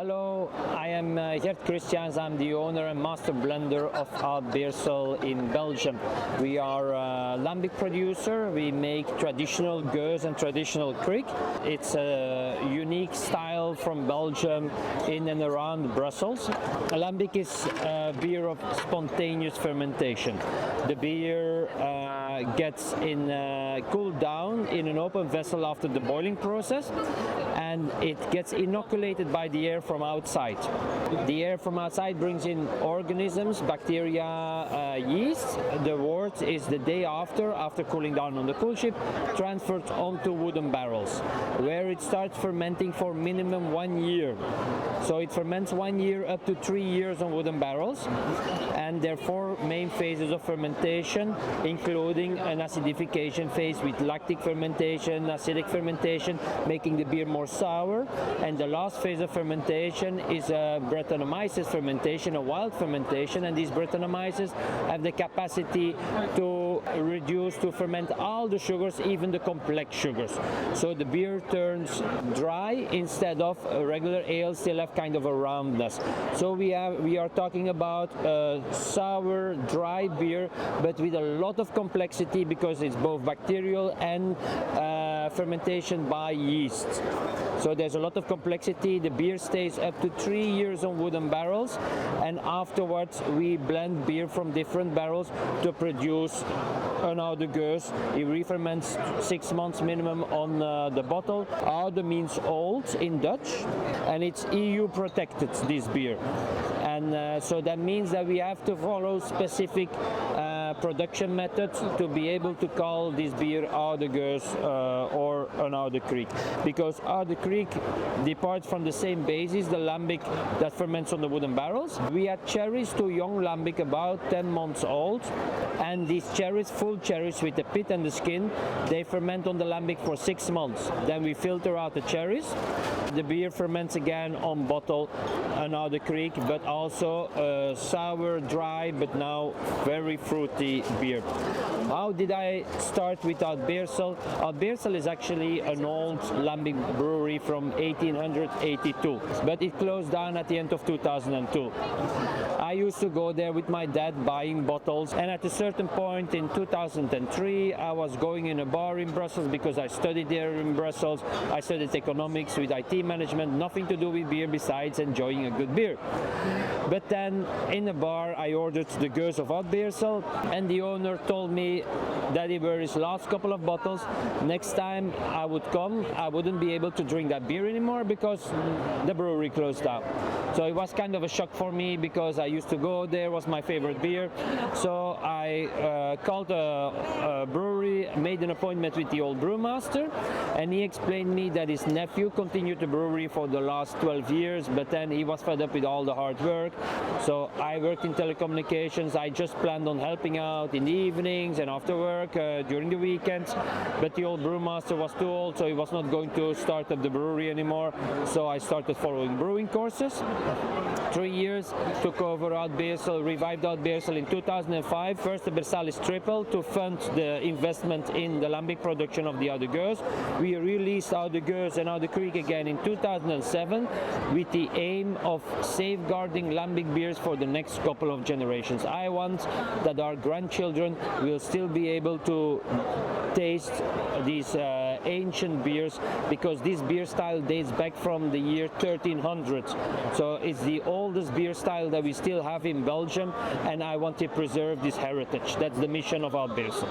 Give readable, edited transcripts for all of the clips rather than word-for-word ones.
Hello, I am Gert Christians. I'm the owner and master blender of Oud Beersel in Belgium. We are a Lambic producer. We make traditional Gueuze and traditional Kriek. It's a unique style from Belgium in and around Brussels. Lambic is a beer of spontaneous fermentation. The beer gets cooled down in an open vessel after the boiling process, and it gets inoculated by the air from outside. The air from outside brings in organisms, bacteria, yeast. The wort is the day after cooling down on the cool ship, transferred onto wooden barrels, where it starts fermenting for minimum 1 year. So it ferments 1 year up to 3 years on wooden barrels, and there are 4 main phases of fermentation, including an acidification phase with lactic fermentation, acidic fermentation, making the beer more sour, and the last phase of fermentation is a Brettanomyces fermentation, a wild fermentation, and these Brettanomyces have the capacity to ferment all the sugars, even the complex sugars. So the beer turns dry instead of a regular ale still have kind of a roundness. So we are talking about a sour, dry beer, but with a lot of complexity because it's both bacterial and fermentation by yeast. So there's a lot of complexity. The beer stays up to 3 years on wooden barrels, and afterwards we blend beer from different barrels to produce an Oud Gueuze. It re-ferments 6 months minimum on the bottle. Oude means old in Dutch, and it's EU protected, this beer. And so that means that we have to follow specific production methods to be able to call this beer Oud Gueuze or an Oud Kriek, because Oud Kriek departs from the same basis, the Lambic that ferments on the wooden barrels. We had cherries, 2 young Lambic about 10 months old, and these cherries, full cherries with the pit and the skin, they ferment on the Lambic for 6 months. Then we filter out the cherries. The beer ferments again on bottle, an Oud Kriek, but also a sour, dry, but now very fruity beer. How did I start with Oud Beersel? Oud Beersel is actually an old Lambic brewery from 1882, but it closed down at the end of 2002. I used to go there with my dad buying bottles, and at a certain point in 2003 I was going in a bar in Brussels because I studied there in Brussels. I studied economics with IT management, nothing to do with beer besides enjoying a good beer. But then in a bar I ordered the Gueuze of Oud Beersel, and the owner told me that it were his last couple of bottles. Next time I would come, I wouldn't be able to drink that beer anymore because the brewery closed down. So it was kind of a shock for me because I used to go there, was my favorite beer. So I called a brewery, made an appointment with the old brewmaster, and he explained me that his nephew continued the brewery for the last 12 years, but then he was fed up with all the hard work. So I worked in telecommunications. I just planned on helping out in the evenings and after work during the weekends, but the old brewmaster was too old, so he was not going to start up the brewery anymore. So I started following brewing courses. 3 years, took over Oud Beersel, revived Oud Beersel in 2005. First the Beersel's triple to fund the investment in the Lambic production of the Oud Gueuze. We released Oud Gueuze and Oud Kriek again in 2007 with the aim of safeguarding Lambic beers for the next couple of generations. I want that our grandchildren will still be able to taste these ancient beers, because this beer style dates back from the year 1300. So it's the oldest beer style that we still have in Belgium, and I want to preserve this heritage. That's the mission of Oud Beersel.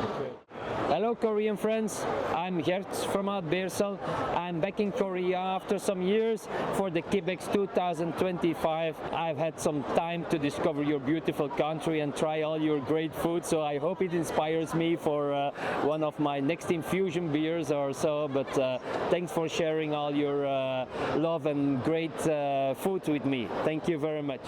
Hello Korean friends, I'm Gert from Oud Beersel. I'm back in Korea after some years for the Quebec 2025. I've had some time to discover your beautiful country and try all your great food, so I hope it inspires me for one of my next infusion beers or so, but thanks for sharing all your love and great food with me. Thank you very much.